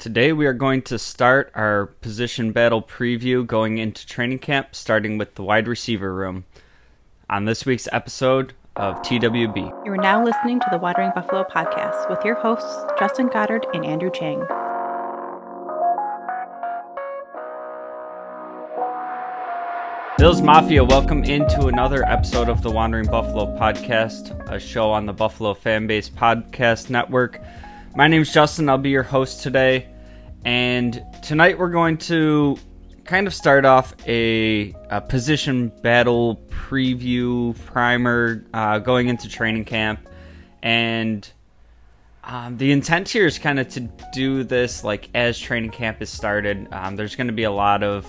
Today we are going to start our position battle preview going into training camp, starting with the wide receiver room. On this week's episode of TWB. You are now listening to the Watering Buffalo podcast with your hosts, Justin Goddard and Andrew Chang. Bills Mafia, welcome into another episode of the Wandering Buffalo podcast, a show on the Buffalo Fanbase Podcast Network. My name's Justin. I'll be your host today. And tonight we're going to kind of start off a position battle preview primer going into training camp. And the intent here is kind of to do this like as training camp is started. There's going to be a lot of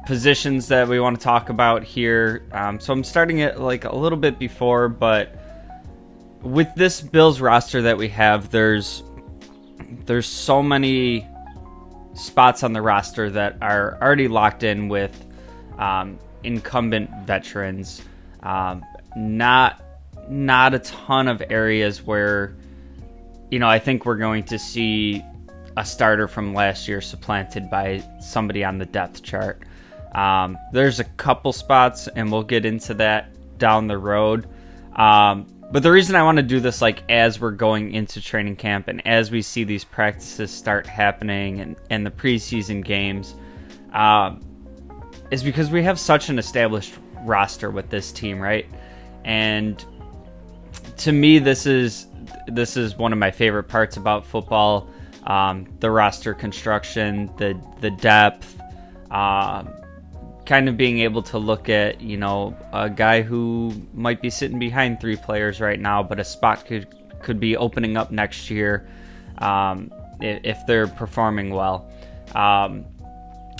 positions that we want to talk about here. So I'm starting it like a little bit before, but with this Bills roster that we have, there's so many spots on the roster that are already locked in with incumbent veterans. Not a ton of areas where, I think we're going to see a starter from last year supplanted by somebody on the depth chart. There's a couple spots, and we'll get into that down the road. But the reason I want to do this like as we're going into training camp and as we see these practices start happening and the preseason games is because we have such an established roster with this team, right? And to me, this is one of my favorite parts about football, the roster construction, the depth, kind of being able to look at, a guy who might be sitting behind three players right now, but a spot could be opening up next year if they're performing well.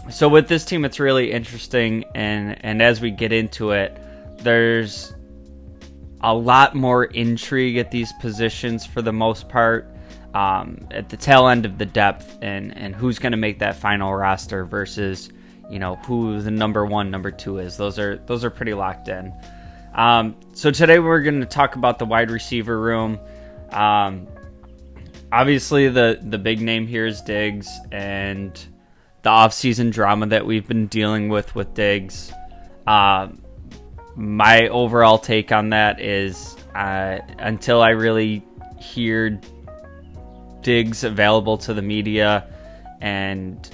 So with this team, it's really interesting, and as we get into it, there's a lot more intrigue at these positions for the most part, at the tail end of the depth, and who's going to make that final roster versus who the number one, number two is. Those are pretty locked in. So today we're going to talk about the wide receiver room. Obviously the big name here is Diggs and the offseason drama that we've been dealing with Diggs. My overall take on that is until I really hear Diggs available to the media and,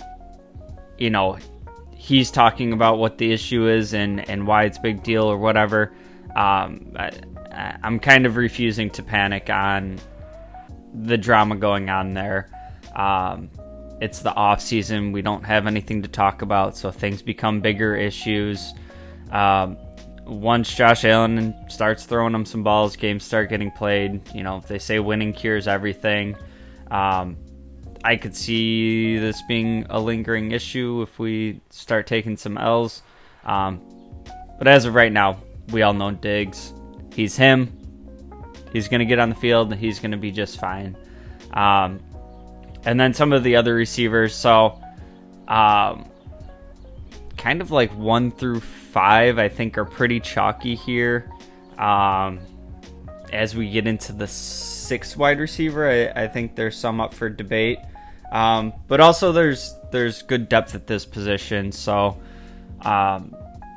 he's talking about what the issue is and why it's a big deal or whatever, I'm kind of refusing to panic on the drama going on there. It's the off season. We don't have anything to talk about, so things become bigger issues. Once Josh Allen starts throwing them some balls, games start getting played. They say winning cures everything. I could see this being a lingering issue if we start taking some L's. But as of right now, we all know Diggs. He's him. He's going to get on the field, and he's going to be just fine. And then some of the other receivers. So kind of like 1 through 5, I think, are pretty chalky here. As we get into the 6th wide receiver, I think there's some up for debate. But also there's good depth at this position. So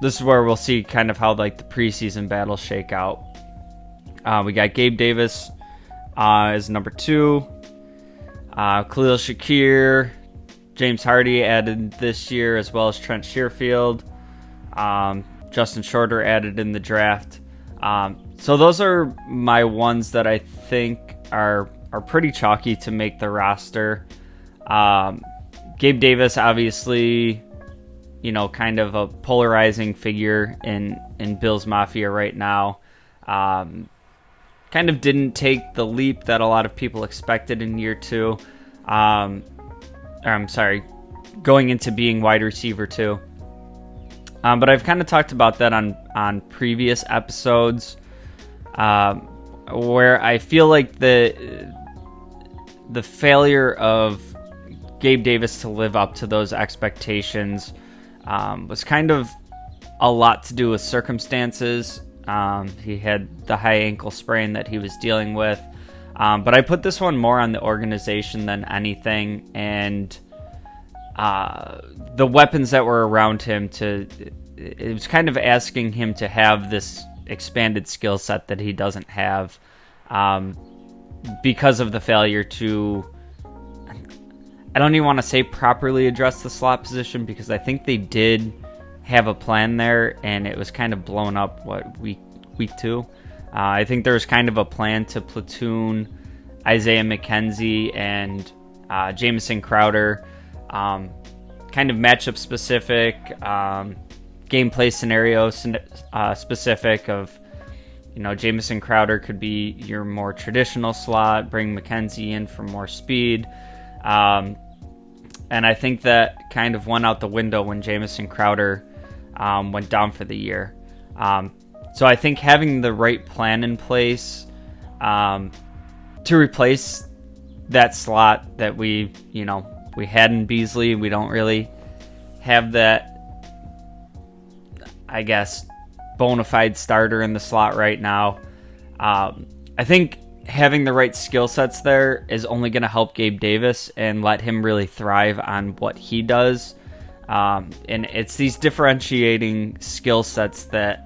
this is where we'll see kind of how like the preseason battles shake out. We got Gabe Davis as number 2. Khalil Shakir, James Hardy added this year, as well as Trent Sherfield. Justin Shorter added in the draft. So those are my ones that I think are pretty chalky to make the roster. Gabe Davis, obviously, kind of a polarizing figure in Bills Mafia right now. Kind of didn't take the leap that a lot of people expected in year 2. Going into being wide receiver 2. But I've kind of talked about that on previous episodes, where I feel like the failure of Gabe Davis to live up to those expectations was kind of a lot to do with circumstances. He had the high ankle sprain that he was dealing with. But I put this one more on the organization than anything, and the weapons that were around him. It was kind of asking him to have this expanded skill set that he doesn't have, because of the failure to, I don't even want to say properly address the slot position, because I think they did have a plan there, and it was kind of blown up week 2. I think there was kind of a plan to platoon Isaiah McKenzie and Jamison Crowder, kind of matchup specific, gameplay scenario specific of, Jamison Crowder could be your more traditional slot, bring McKenzie in for more speed. And I think that kind of went out the window when Jamison Crowder went down for the year. So I think having the right plan in place to replace that slot that we had in Beasley, we don't really have that, I guess, bona fide starter in the slot right now. I think having the right skill sets there is only going to help Gabe Davis and let him really thrive on what he does. And it's these differentiating skill sets that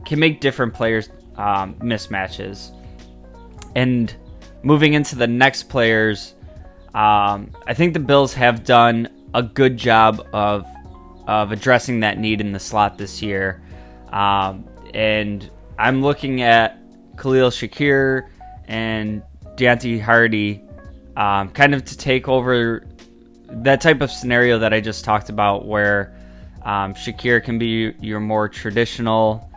can make different players mismatches. And moving into the next players, I think the Bills have done a good job of addressing that need in the slot this year. And I'm looking at Khalil Shakir and Deontay Hardy kind of to take over that type of scenario that I just talked about, where Shakir can be your more traditional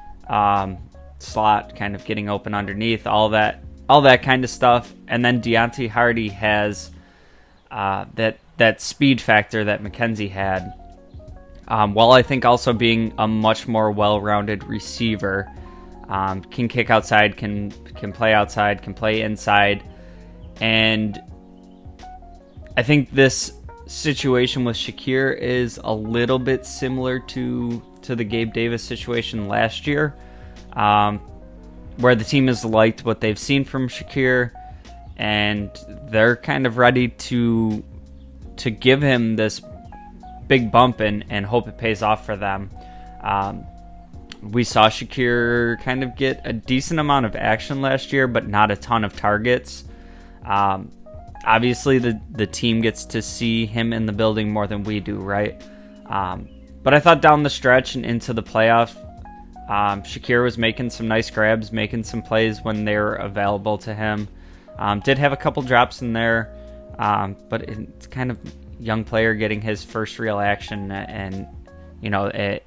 slot, kind of getting open underneath, all that kind of stuff. And then Deontay Hardy has that speed factor that McKenzie had, while I think also being a much more well-rounded receiver. Can kick outside, can play outside, can play inside. And I think this situation with Shakir is a little bit similar to the Gabe Davis situation last year, where the team has liked what they've seen from Shakir, and they're kind of ready to give him this big bump and hope it pays off for them. We saw Shakir kind of get a decent amount of action last year, but not a ton of targets. Obviously, the team gets to see him in the building more than we do, right? But I thought down the stretch and into the playoff, Shakir was making some nice grabs, making some plays when they were available to him. Did have a couple drops in there, but it's kind of young player getting his first real action, and it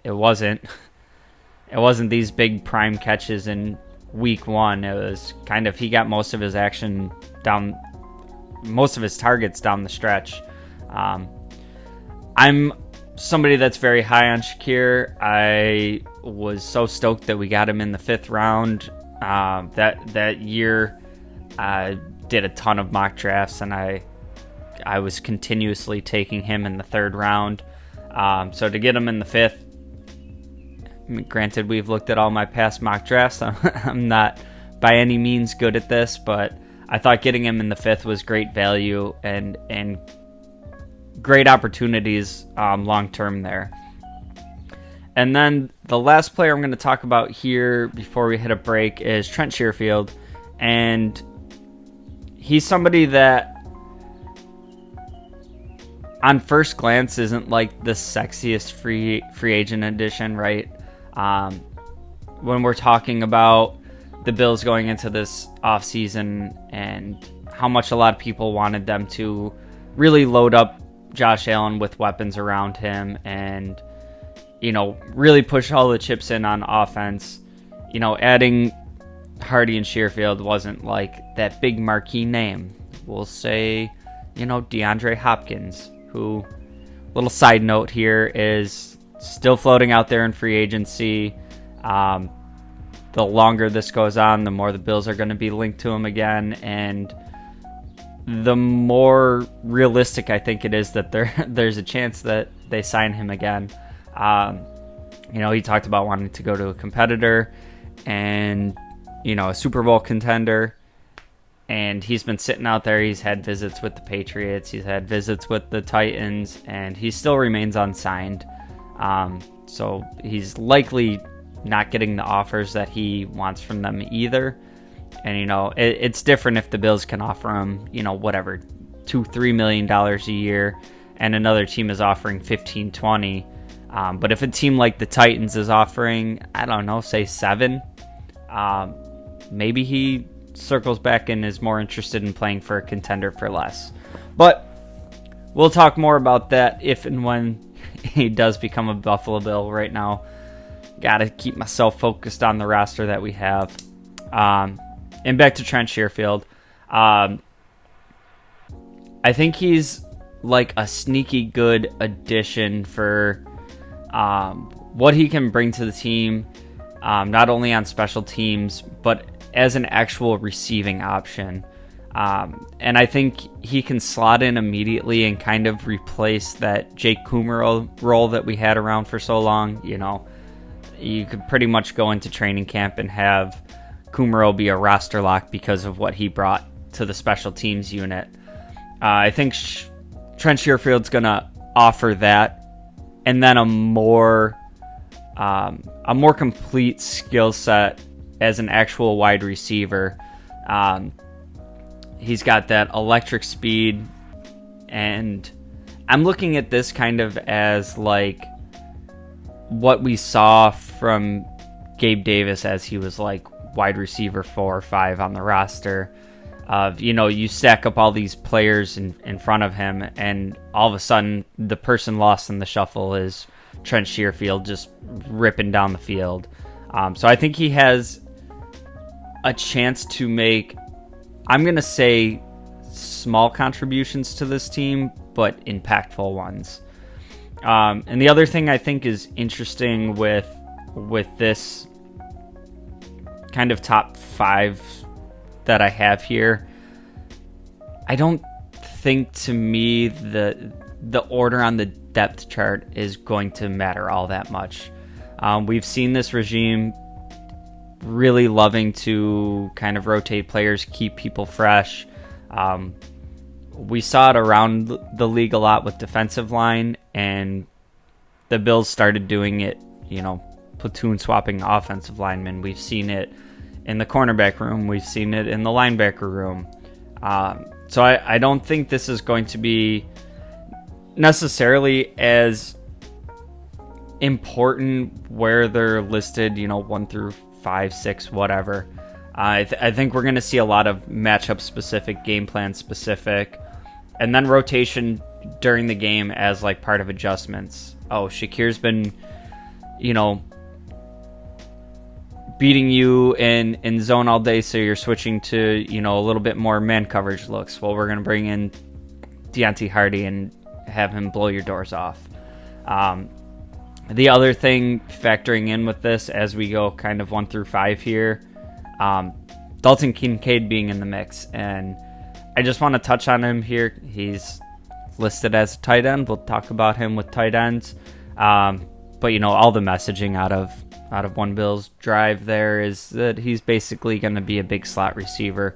wasn't these big prime catches in week 1. It was kind of, he got most of his action most of his targets down the stretch. I'm somebody that's very high on Shakir. I was so stoked that we got him in the 5th round. That year, I did a ton of mock drafts, and I was continuously taking him in the 3rd round. So to get him in the 5th, granted, we've looked at all my past mock drafts. I'm not by any means good at this, but I thought getting him in the 5th was great value and great opportunities long term there. And then the last player I'm going to talk about here before we hit a break is Trent Sherfield, and he's somebody that on first glance isn't like the sexiest free agent addition, right? When we're talking about the Bills going into this offseason and how much a lot of people wanted them to really load up Josh Allen with weapons around him and, really push all the chips in on offense. Adding Hardy and Sherfield wasn't like that big marquee name. We'll say, DeAndre Hopkins, who, little side note here, is still floating out there in free agency. The longer this goes on, the more the Bills are going to be linked to him again, and the more realistic I think it is that there's a chance that they sign him again. He talked about wanting to go to a competitor and, a Super Bowl contender. and he's been sitting out there. He's had visits with the Patriots. He's had visits with the Titans, and he still remains unsigned. So he's likely not getting the offers that he wants from them either. And, it's different if the Bills can offer him, whatever, $2-3 million a year, and another team is offering 15-20. But if a team like the Titans is offering, I don't know, say 7, maybe he circles back and is more interested in playing for a contender for less. But we'll talk more about that if and when he does become a Buffalo Bill. Right now, got to keep myself focused on the roster that we have. And back to Trent Sherfield. I think he's like a sneaky good addition for what he can bring to the team, not only on special teams, but as an actual receiving option. And I think he can slot in immediately and kind of replace that Jake Kumerow role that we had around for so long. You could pretty much go into training camp and have Kumerow be a roster lock because of what he brought to the special teams unit. I think Trent Sherfield's going to offer that, and then a more complete skill set as an actual wide receiver. He's got that electric speed, and I'm looking at this kind of as like what we saw from Gabe Davis as he was like wide receiver 4 or 5 on the roster. You stack up all these players in front of him, and all of a sudden the person lost in the shuffle is Trent Sherfield just ripping down the field. So I think he has a chance to make, I'm going to say, small contributions to this team, but impactful ones. And the other thing I think is interesting with this kind of top 5 that I have here, I don't think, to me, the order on the depth chart is going to matter all that much. We've seen this regime really loving to kind of rotate players, keep people fresh. We saw it around the league a lot with defensive line, and the Bills started doing it, platoon swapping offensive linemen. We've seen it in the cornerback room. We've seen it in the linebacker room. So I don't think this is going to be necessarily as important where they're listed, 1 through 5, 6, whatever. I think we're going to see a lot of matchup specific, game plan specific, and then rotation during the game as like part of adjustments. Shakir's been, beating you in zone all day, so you're switching to, a little bit more man coverage looks. Well, we're going to bring in Deontay Hardy and have him blow your doors off. The other thing factoring in with this as we go kind of 1 through 5 here, Dalton Kincaid being in the mix, and I just want to touch on him here. He's listed as a tight end. We'll talk about him with tight ends. But all the messaging out of One Bill's drive there is that he's basically going to be a big slot receiver.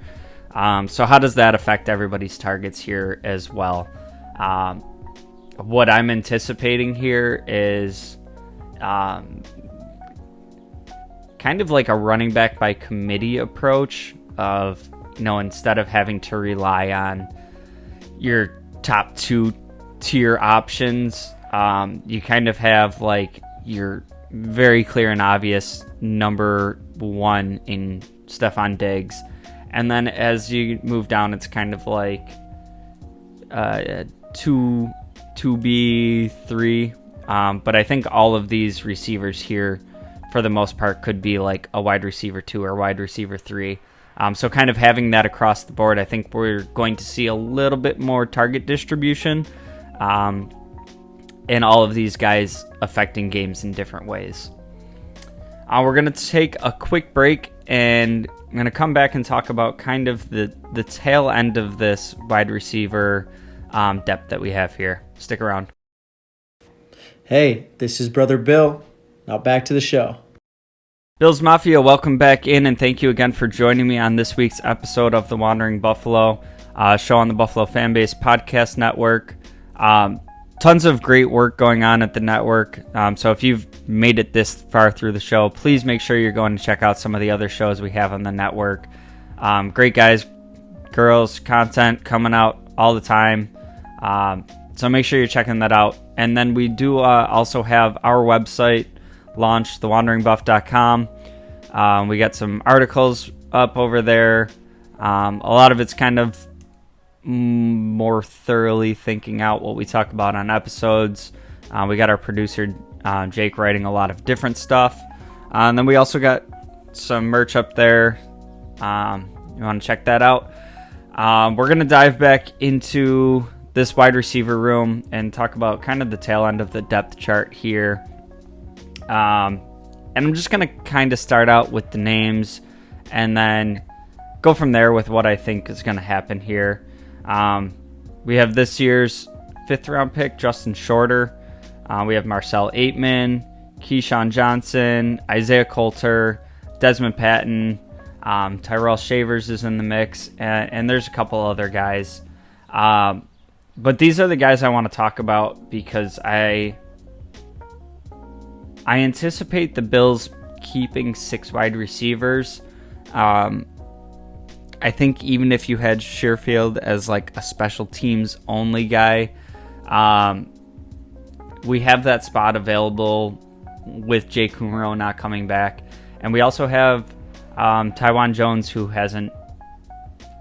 So how does that affect everybody's targets here as well? What I'm anticipating here is kind of like a running back by committee approach of, instead of having to rely on your top 2 tier options, you kind of have like your very clear and obvious number 1 in Stephon Diggs. And then as you move down, it's kind of like 2B, 3. But I think all of these receivers here, for the most part, could be like a wide receiver 2 or wide receiver 3. So kind of having that across the board, I think we're going to see a little bit more target distribution. And all of these guys affecting games in different ways. We're going to take a quick break, and I'm going to come back and talk about kind of the tail end of this wide receiver depth that we have here. Stick around. Hey, this is Brother Bill. Now back to the show. Bills Mafia, welcome back in, and thank you again for joining me on this week's episode of the Wandering Buffalo, show on the Buffalo Fanbase Podcast Network. Tons of great work going on at the network, so if you've made it this far through the show, please make sure you're going to check out some of the other shows we have on the network. Great guys, girls, content coming out all the time, so make sure you're checking that out. And then we do also have our website launched, thewanderingbuff.com. We got some articles up over there. A lot of it's kind of more thoroughly thinking out what we talk about on episodes. We got our producer Jake writing a lot of different stuff, and then we also got some merch up there. You want to check that out. We're gonna dive back into this wide receiver room and talk about kind of the tail end of the depth chart here. And I'm just going to kind of start out with the names and then go from there with what I think is going to happen here. We have this year's 5th round pick, Justin Shorter. We have Marcel Aitman, Keyshawn Johnson, Isaiah Coulter, Desmond Patton, Tyrell Shavers is in the mix, and there's a couple other guys. But these are the guys I want to talk about because I anticipate the Bills keeping 6 wide receivers. I think even if you had Sherfield as like a special teams only guy, we have that spot available with Jay Kumro not coming back. And we also have Tywan Jones, who hasn't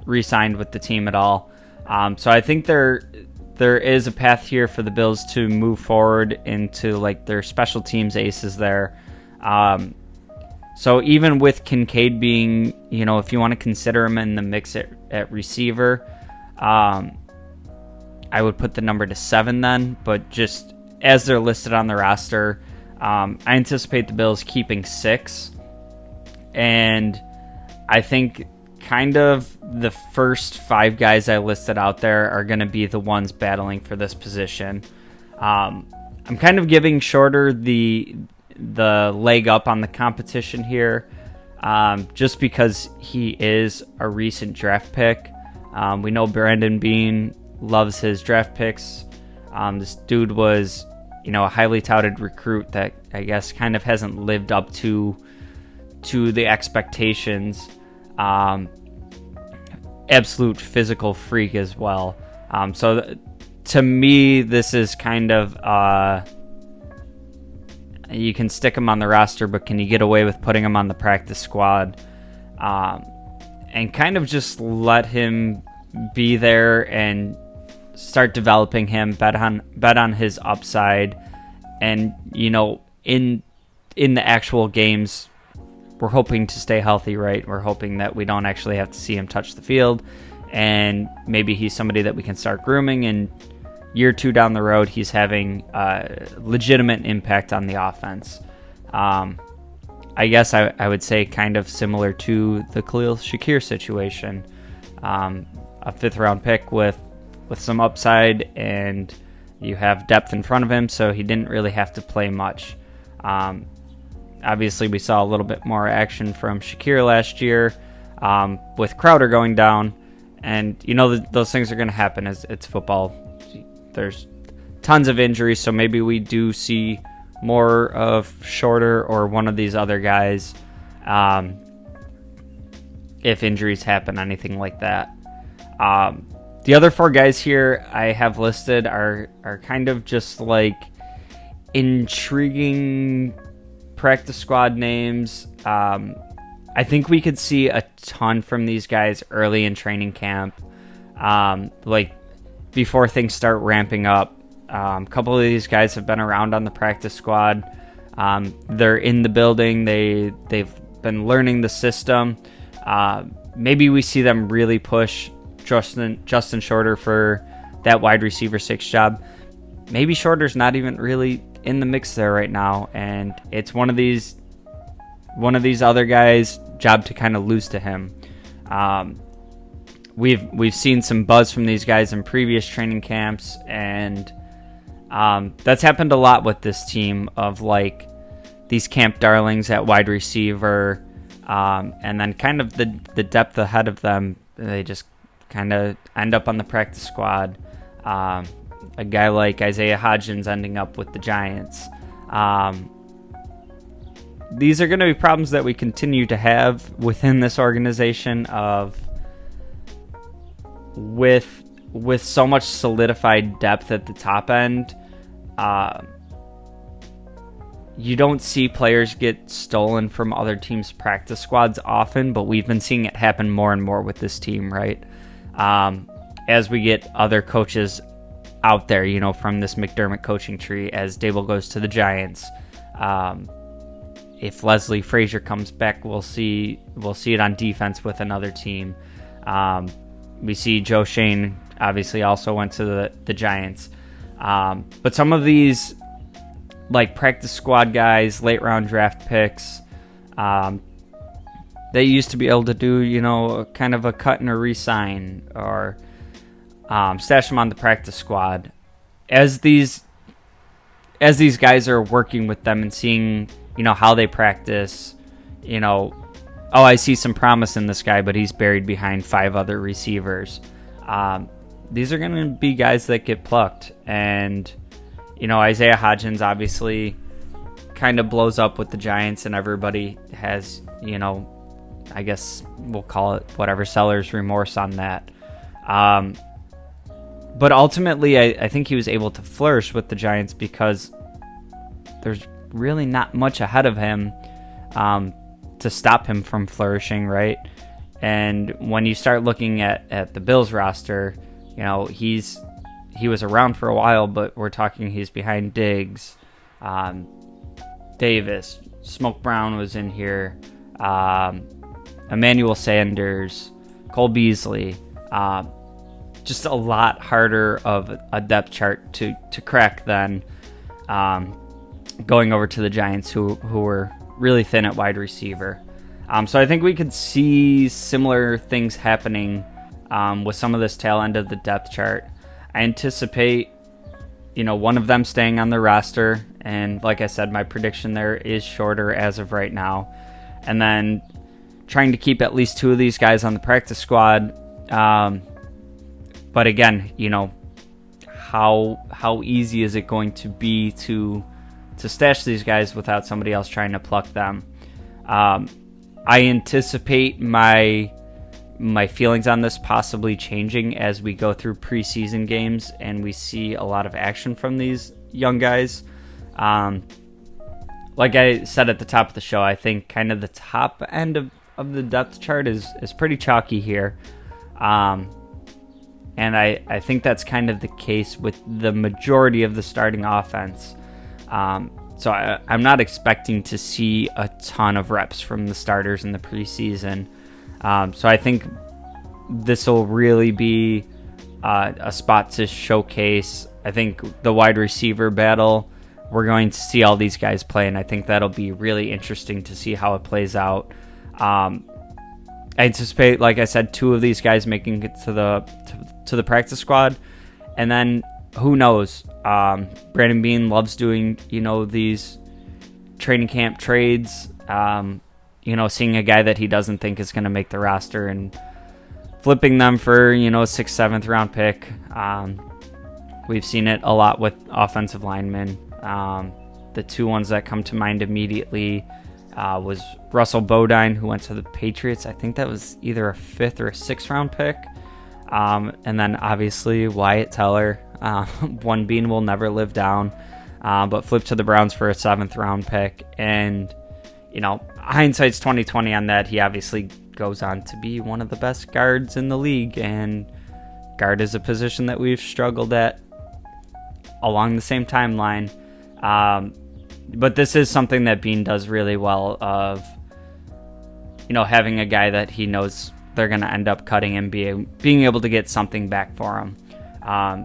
re-signed with the team at all. So I think there is a path here for the Bills to move forward into like their special teams aces there. So even with Kincaid being, if you want to consider him in the mix at receiver, I would put the number to 7 then. But just as they're listed on the roster, I anticipate the Bills keeping 6. And I think kind of the first 5 guys I listed out there are going to be the ones battling for this position. I'm kind of giving Shorter the leg up on the competition here, just because he is a recent draft pick. We know Brandon Beane loves his draft picks. This dude was, a highly touted recruit that I guess kind of hasn't lived up to the expectations. Absolute physical freak as well. So to me, this is kind of you can stick him on the roster, but can you get away with putting him on the practice squad and kind of just let him be there and start developing him, bet on his upside, and in the actual games, we're hoping to stay healthy, right? We're hoping that we don't actually have to see him touch the field, and maybe he's somebody that we can start grooming, and year 2 down the road, he's having a legitimate impact on the offense. I guess I would say kind of similar to the Khalil Shakir situation. A 5th round pick with some upside, and you have depth in front of him, so he didn't really have to play much. Obviously, we saw a little bit more action from Shakir last year with Crowder going down. And, those things are going to happen as it's football. There's tons of injuries, so maybe we do see more of Shorter or one of these other guys if injuries happen, anything like that. The other 4 guys here I have listed are kind of just like intriguing practice squad names. I think we could see a ton from these guys early in training camp, like before things start ramping up. A couple of these guys have been around on the practice squad. They're in the building. They've been learning the system. Maybe we see them really push Justin Shorter for that wide receiver 6 job. Maybe Shorter's not even really in the mix there right now, and it's one of these other guys' job to kind of lose to him. We've seen some buzz from these guys in previous training camps, and that's happened a lot with this team of like these camp darlings at wide receiver, and then kind of the depth ahead of them, they just kind of end up on the practice squad. A guy like Isaiah Hodgins ending up with the Giants. These are going to be problems that we continue to have within this organization with so much solidified depth at the top end. You don't see players get stolen from other teams' practice squads often, but we've been seeing it happen more and more with this team, right? As we get other coaches out there, from this McDermott coaching tree, as Dable goes to the Giants. If Leslie Frazier comes back, we'll see it on defense with another team. We see Joe Shane obviously also went to the Giants. But some of these like practice squad guys, late round draft picks, they used to be able to do, kind of a cut and a re-sign or stash them on the practice squad. As these guys are working with them and seeing, how they practice, I see some promise in this guy, but he's buried behind 5 other receivers. These are going to be guys that get plucked. And, Isaiah Hodgins obviously kind of blows up with the Giants, and everybody has, I guess we'll call it whatever, seller's remorse on that. But ultimately, I think he was able to flourish with the Giants because there's really not much ahead of him to stop him from flourishing, right? And when you start looking at the Bills roster, he was around for a while, but we're talking he's behind Diggs, Davis, Smoke Brown was in here, Emmanuel Sanders, Cole Beasley. Just a lot harder of a depth chart to crack than going over to the Giants, who were really thin at wide receiver. So I think we could see similar things happening with some of this tail end of the depth chart. I anticipate, one of them staying on the roster, and like I said, my prediction there is shorter as of right now. And then trying to keep at least 2 of these guys on the practice squad. But again, how easy is it going to be to stash these guys without somebody else trying to pluck them? I anticipate my feelings on this possibly changing as we go through preseason games and we see a lot of action from these young guys. Like I said at the top of the show, I think kind of the top end of the depth chart is pretty chalky here. And I think that's kind of the case with the majority of the starting offense. So I'm not expecting to see a ton of reps from the starters in the preseason. So I think this will really be a spot to showcase. I think the wide receiver battle, we're going to see all these guys play, and I think that'll be really interesting to see how it plays out. I anticipate, like I said, 2 of these guys making it to the practice squad, and then who knows? Brandon Beane loves doing these training camp trades. Seeing a guy that he doesn't think is going to make the roster and flipping them for a 6th, 7th round pick. We've seen it a lot with offensive linemen. The 2 ones that come to mind immediately was Russell Bodine, who went to the Patriots. I think that was either a 5th or a 6th round pick. And then obviously Wyatt Teller, one Bean will never live down, but flipped to the Browns for a 7th round pick. And, hindsight's 2020 on that. He obviously goes on to be one of the best guards in the league, and guard is a position that we've struggled at along the same timeline. But this is something that Bean does really well of, having a guy that he knows they're going to end up cutting and being able to get something back for him.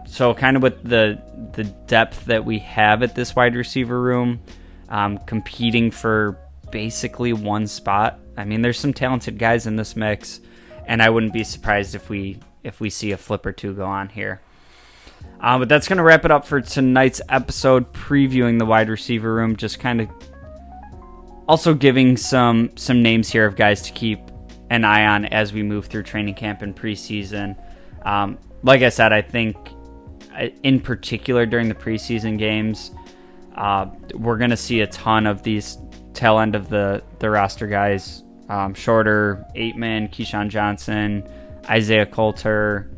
So kind of with the depth that we have at this wide receiver room, competing for basically one spot. I mean, there's some talented guys in this mix, and I wouldn't be surprised if we see a flip or 2 go on here. But that's going to wrap it up for tonight's episode, previewing the wide receiver room, just kind of Also giving some names here of guys to keep an eye on as we move through training camp and preseason. Like I said, I think in particular during the preseason games, we're going to see a ton of these tail end of the roster guys. Shorter, Aitman, Keyshawn Johnson, Isaiah Coulter,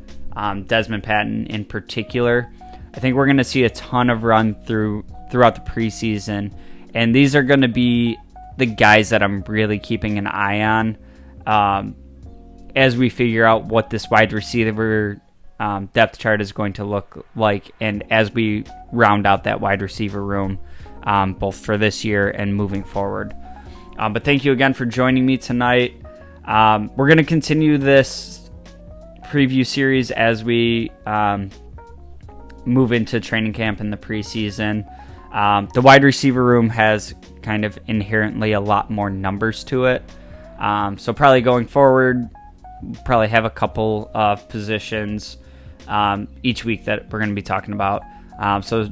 Desmond Patton in particular. I think we're going to see a ton of run throughout the preseason, and these are going to be the guys that I'm really keeping an eye on as we figure out what this wide receiver depth chart is going to look like, and as we round out that wide receiver room, both for this year and moving forward. But thank you again for joining me tonight. We're going to continue this preview series as we move into training camp in the preseason. The wide receiver room has kind of inherently a lot more numbers to it. So probably going forward, probably have a couple of positions each week that we're going to be talking about. So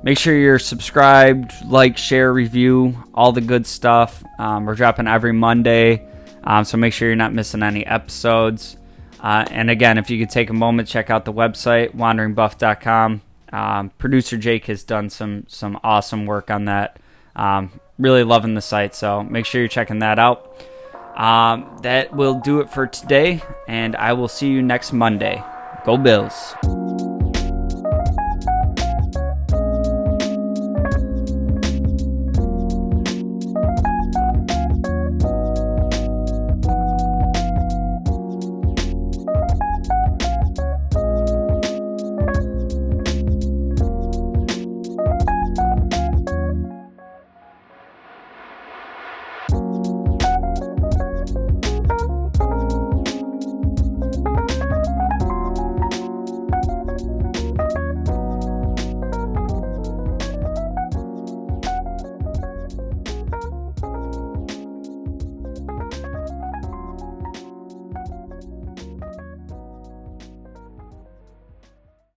make sure you're subscribed, like, share, review, all the good stuff. We're dropping every Monday, so make sure you're not missing any episodes. And again, if you could take a moment, check out the website, wanderingbuff.com. Producer Jake has done some awesome work on that. Really loving the site, so make sure you're checking that out. That will do it for today, and I will see you next Monday. Go Bills.